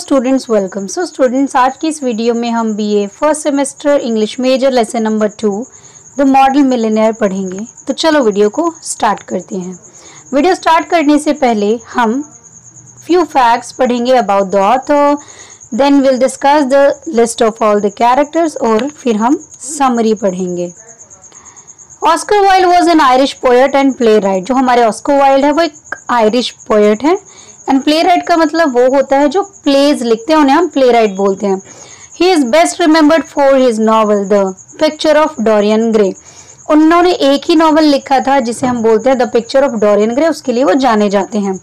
Students welcome. So students, आज की इस वीडियो में हम BA first semester English major lesson number 2 The Model Millionaire पढ़ेंगे। तो चलो वीडियो को स्टार्ट करते हैं। वीडियो स्टार्ट करने से पहले हम फ्यू फैक्ट्स पढ़ेंगे about the author, then will discuss the list of all the characters और फिर हम समरी पढ़ेंगे। Oscar Wilde was an Irish poet and playwright. जो हमारे ऑस्कर वाइल्ड है वो एक आयरिश पोएट है एंड प्ले राइट का मतलब वो होता है जो प्लेज लिखते हैं, उन्हें हम प्ले राइट बोलते हैं। He is best remembered for his novel the picture of Dorian Gray. उन्होंने एक ही नॉवल लिखा था जिसे हम बोलते हैं the picture of Dorian Gray, उसके लिए वो जाने जाते हैं।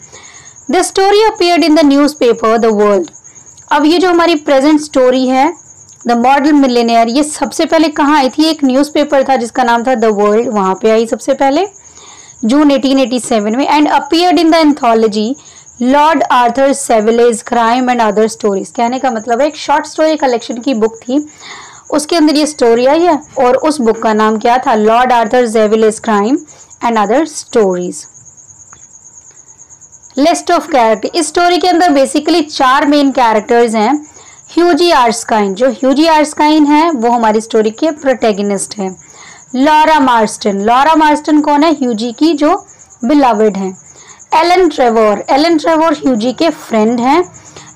The story appeared in the news paper the world. अब ये जो हमारी प्रेजेंट स्टोरी है द मॉडल मिलियनेयर, ये सबसे पहले कहाँ आई थी? एक न्यूज़पेपर था जिसका नाम था द वर्ल्ड, वहां पे आई सबसे पहले जून 1887 में। And appeared in the anthology Lord Arthur Savile's crime and other stories. कहने का मतलब है एक शॉर्ट स्टोरी कलेक्शन की बुक थी, उसके अंदर ये स्टोरी आई है और उस बुक का नाम क्या था? Lord Arthur Savile's crime and other stories. List of character. इस स्टोरी के अंदर बेसिकली 4 मेन कैरेक्टर्स हैं। ह्यूजी आर्स्काइन, जो ह्यूजी आर्स्काइन है वो हमारी स्टोरी के प्रोटैगनिस्ट है। लॉरा मार्स्टन, लॉरा मार्स्टन कौन है? ह्यूजी की जो बिलवेड है। एलन ट्रेवोर, एलन ट्रेवोर ह्यूजी के फ्रेंड हैं।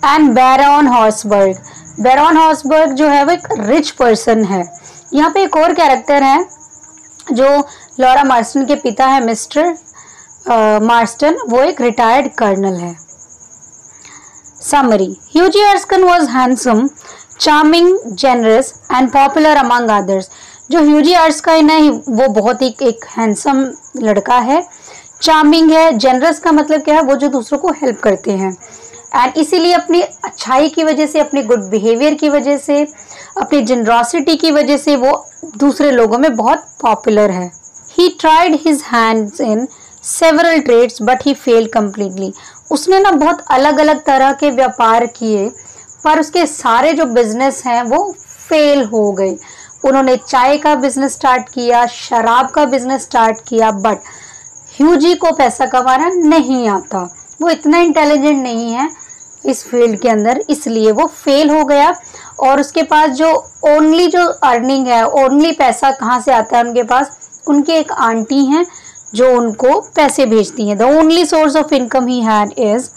एंड बैरन हॉर्सबर्ग, बैरन हॉर्सबर्ग जो है वो एक रिच पर्सन है। यहाँ पे एक और कैरेक्टर है जो लॉरा मार्स्टन के पिता है मिस्टर मार्स्टन, वो एक रिटायर्ड कर्नल है। Summary. Hughie Erskine was handsome, charming, generous and popular among others. जो ह्यूजी अर्स्काइन है वो बहुत ही एक हैंडसम लड़का है, चार्मिंग है, जेनरस का मतलब क्या है? वो जो दूसरों को हेल्प करते हैं एंड इसीलिए अपनी अच्छाई की वजह से, अपने गुड बिहेवियर की वजह से, अपनी जनरॉसिटी की वजह से वो दूसरे लोगों में बहुत पॉपुलर है। He tried his hands in several trades but he failed completely. उसने ना बहुत अलग अलग तरह के व्यापार किए पर उसके सारे जो बिजनेस हैं वो फेल हो गए। उन्होंने चाय का बिजनेस स्टार्ट किया, शराब का बिजनेस स्टार्ट किया, बट ह्यूजी को पैसा कमाना नहीं आता, वो इतना इंटेलिजेंट नहीं है इस फील्ड के अंदर, इसलिए वो फेल हो गया। और उसके पास जो ओनली जो अर्निंग है, ओनली पैसा कहाँ से आता है उनके पास? उनके एक आंटी हैं जो उनको पैसे भेजती हैं। The only source of income he had is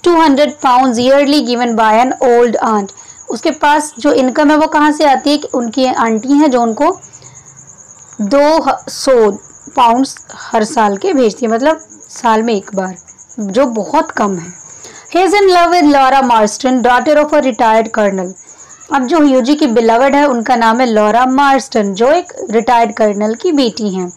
200 pounds yearly given by an old aunt. उसके पास जो इनकम है वो कहाँ से आती है? कि उनकी आंटी हैं जो उनको 200 pounds हर साल के भेजती है, मतलब साल में एक बार, जो बहुत कम है। He is in love with Laura Marston, daughter of a retired colonel. अब जो ह्यूजी की बिलवेड है उनका नाम है लॉरा मार्स्टन, जो एक रिटायर्ड कर्नल की बेटी हैं।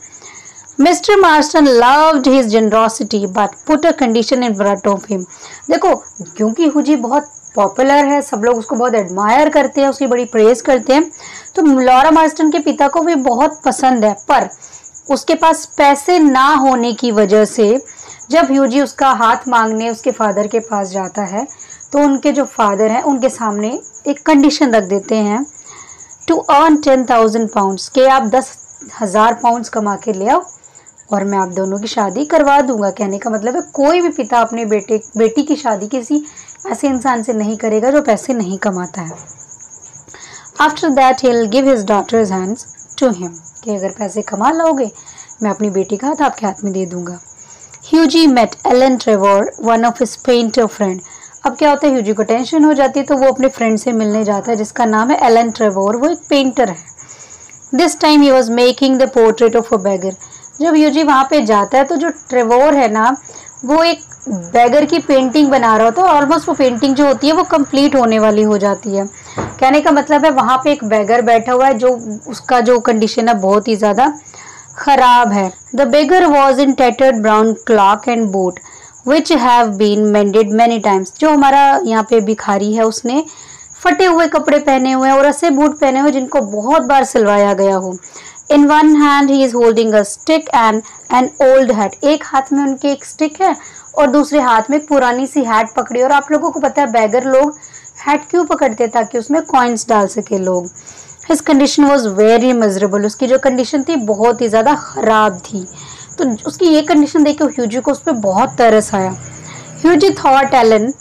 Mister Marston loved his generosity but put a condition in front of him. देखो, क्योंकि ह्यूजी बहुत पॉपुलर है, सब लोग उसको बहुत एडमायर करते हैं, उसकी बड़ी प्रेज करते हैं, तो लॉरा मार्स्टन के पिता को भी बहुत पसंद है। पर उसके पास पैसे ना होने की वजह से जब ह्यूजी उसका हाथ मांगने उसके फादर के पास जाता है तो उनके जो फादर हैं उनके सामने एक कंडीशन रख देते हैं, टू अर्न 10,000 pounds, कि आप 10,000 pounds कमा के ले आओ और मैं आप दोनों की शादी करवा दूंगा। कहने का मतलब है कोई भी पिता अपने बेटी की शादी किसी ऐसे इंसान से नहीं करेगा जो पैसे नहीं कमाता है। After that he will give his daughter's hands to him, कि अगर पैसे कमा लोगे मैं अपनी बेटी का हाथ आपके हाथ में दे दूंगा। Hughie met Alan Trevor, one of his painter friend. अब क्या होता है, ह्यूजी को टेंशन हो जाती है तो वो अपने फ्रेंड से मिलने जाता है जिसका नाम है एलन ट्रेवोर, वो एक पेंटर है। This time he was making the portrait of a beggar. जब ह्यूजी वहाँ पे जाता है तो जो ट्रेवोर है ना वो एक बेगर की पेंटिंग बना रहा होता है, ऑलमोस्ट वो पेंटिंग जो होती है वो कंप्लीट होने वाली हो जाती है। कहने का मतलब है वहाँ पे एक बेगर बैठा हुआ है जो उसका जो कंडीशन है बहुत ही ज़्यादा ख़राब है। The beggar was in tattered brown cloak and boot which have been mended many times. जो हमारा यहाँ पे भिखारी है उसने फटे हुए कपड़े पहने हुए हैं और ऐसे बूट पहने हुए जिनको बहुत बार सिलवाया गया हो। In one hand he is holding a stick and an old hat. एक हाथ में उनके एक स्टिक है और दूसरे हाथ में पुरानी सी हैट पकड़ी। और आप लोगों को पता है बैगर लोग हैट क्यों पकड़ते? ताकि उसमें कॉइन्स डाल सके लोग। His condition was very miserable. उसकी जो कंडीशन थी बहुत ही ज़्यादा ख़राब थी, तो उसकी ये कंडीशन देख के ह्यूजी को उस पर बहुत तरस आया। Hughie thought Alan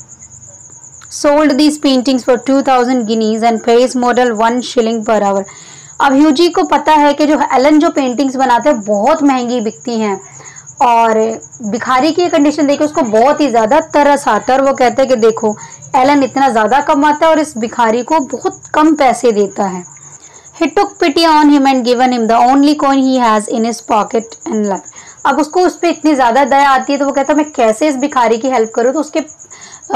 sold these paintings for 2000 guineas and pays model 1 shilling per hour। अब ह्यूजी को पता है कि जो एलन जो पेंटिंग्स बनाते हैं बहुत महंगी बिकती हैं और भिखारी की कंडीशन देख के उसको बहुत ही ज़्यादा तरस आता है और वो कहते हैं कि देखो एलन इतना ज़्यादा कमाता है और इस भिखारी को बहुत कम पैसे देता है। He took pity on him and given him the only coin he has in his pocket and life। अब उसको उस पर इतनी ज़्यादा दया आती है तो वो कहता है मैं कैसे इस भिखारी की हेल्प करूँ, तो उसके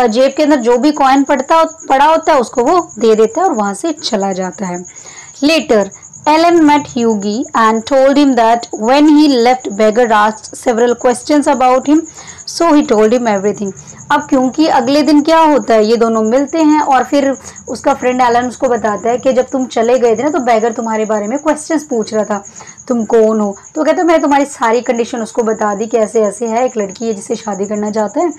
जेब के अंदर जो भी कॉइन पड़ा होता है उसको वो दे देता है और वहाँ से चला जाता है। Later, Ellen met Hughie and told him that when he left, beggar asked several questions about him, so he told him everything। अब क्योंकि अगले दिन क्या होता है, ये दोनों मिलते हैं और फिर उसका फ्रेंड एलन उसको बताता है कि जब तुम चले गए थे ना तो बैगर तुम्हारे बारे में क्वेश्चंस पूछ रहा था, तुम कौन हो। तो कहता है मैंने तुम्हारी सारी कंडीशन उसको बता दी कि ऐसे ऐसे है, एक लड़की है जिससे शादी करना चाहता है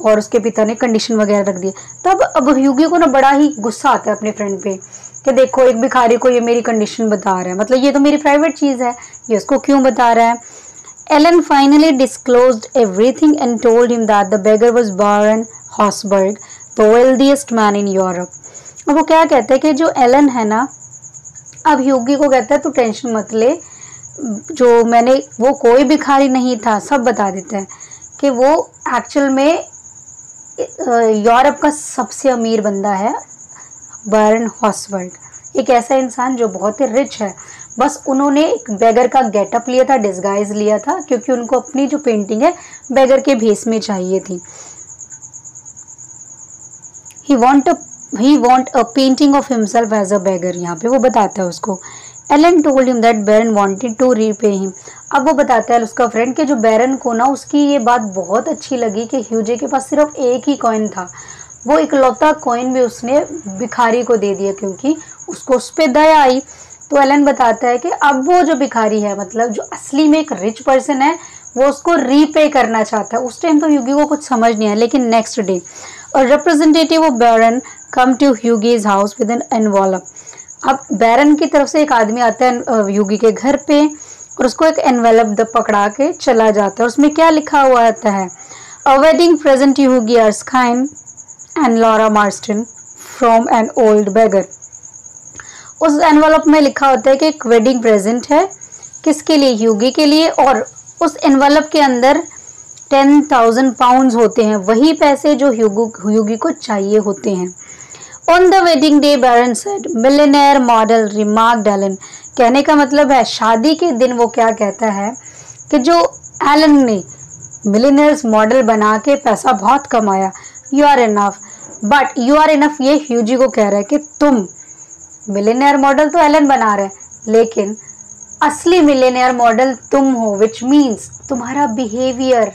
और उसके पिता ने कंडीशन वगैरह रख दी। तब अब ह्यूगी को ना बड़ा ही गुस्सा आता है अपने फ्रेंड पे कि देखो एक भिखारी को ये मेरी कंडीशन बता रहा है, मतलब ये तो मेरी प्राइवेट चीज़ है, ये उसको क्यों बता रहा है। Ellen finally disclosed everything and told him that the beggar was Baron Hossberg, the wealthiest man in Europe। अब वो क्या कहता है कि जो एलन है ना, अब ह्यूगी को कहता है तू टेंशन मत ले, जो मैंने वो कोई भिखारी नहीं था, सब बता देता है कि वो एक्चुअल में यूरोप का सबसे अमीर बंदा है, बैरन हॉसबर्ग, एक ऐसा इंसान जो बहुत ही रिच है। बस उन्होंने एक बेगर का गेटअप लिया था, डिस्गाइज लिया था, क्योंकि उनको अपनी जो पेंटिंग है बेगर के भेस में चाहिए थी। He want a painting of himself as a beggar, यहाँ पे वो बताता है उसको। Alan told him that baron wanted to repay him. अब वो बताता है उसका फ्रेंड कि जो बैरन को ना उसकी ये बात बहुत अच्छी लगी कि ह्यूजे के पास सिर्फ एक ही कॉइन था, वो इकलौता कॉइन भी उसने भिखारी को दे दिया क्योंकि उसको उस पर दया आई। तो एलन बताता है कि अब वो जो भिखारी है, मतलब जो असली में एक रिच पर्सन है, वो उसको रीपे करना चाहता है। उस टाइम तो ह्यूगी को कुछ समझ नहीं आया, लेकिन next day a representative of baron come to Hughie's house with an envelope. अब बैरन की तरफ से एक आदमी आता है ह्यूगी के घर पे और उसको एक एनवेलप पकड़ा के चला जाता है। उसमें क्या लिखा हुआ आता है, a wedding present Hughie Erskine and Laura Marston from an old beggar. उस एनवेलप में लिखा होता है कि एक वेडिंग प्रेजेंट है, किसके लिए, ह्यूगी के लिए, और उस एनवेलप के अंदर 10,000 पाउंड्स होते हैं, वही पैसे जो ह्यूगी को चाहिए होते हैं। On the wedding day baron said millionaire model remarked Alan. कहने का मतलब है शादी के दिन वो क्या कहता है कि जो एलन ने मिलियनेयर्स मॉडल बना के पैसा बहुत कमाया, you are enough, but you are enough ये ह्यूजी को कह रहा है कि तुम मिलियनेयर मॉडल तो एलन बना रहा है, लेकिन असली मिलियनेयर मॉडल तुम हो, विच मीन्स तुम्हारा बिहेवियर,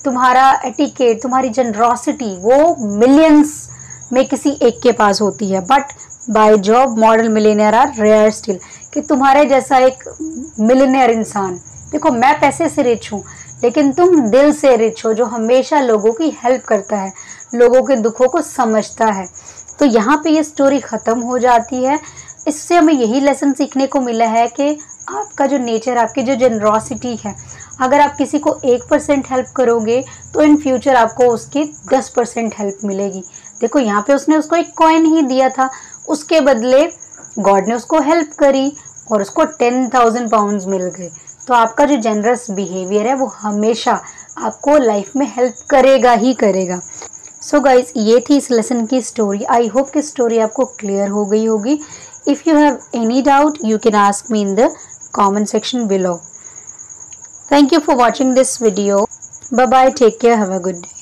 तुम्हारा एटिकेट, तुम्हारी जनरॉसिटी वो मिलियंस में किसी एक के पास होती है, but by job model millionaire are rare still. कि तुम्हारे जैसा एक मिलियनेयर इंसान, देखो मैं पैसे से रिच हूँ लेकिन तुम दिल से रिच हो, जो हमेशा लोगों की हेल्प करता है, लोगों के दुखों को समझता है। तो यहाँ पे ये स्टोरी ख़त्म हो जाती है। इससे हमें यही लेसन सीखने को मिला है कि आपका जो नेचर, आपकी जो जनरॉसिटी है, अगर आप किसी को 1% हेल्प करोगे तो इन फ्यूचर आपको उसकी 10% हेल्प मिलेगी। देखो यहाँ पे उसने उसको एक कॉइन ही दिया था, उसके बदले गॉड ने उसको हेल्प करी और उसको 10,000 पाउंड्स मिल गए। तो आपका जो जनरस बिहेवियर है वो हमेशा आपको लाइफ में हेल्प करेगा ही करेगा। सो गाइज, ये थी इस लेसन की स्टोरी। आई होप कि स्टोरी आपको क्लियर हो गई होगी। If you have any doubt you can ask me in the comment section below. Thank you for watching this video. Bye bye. Take care. Have a good day.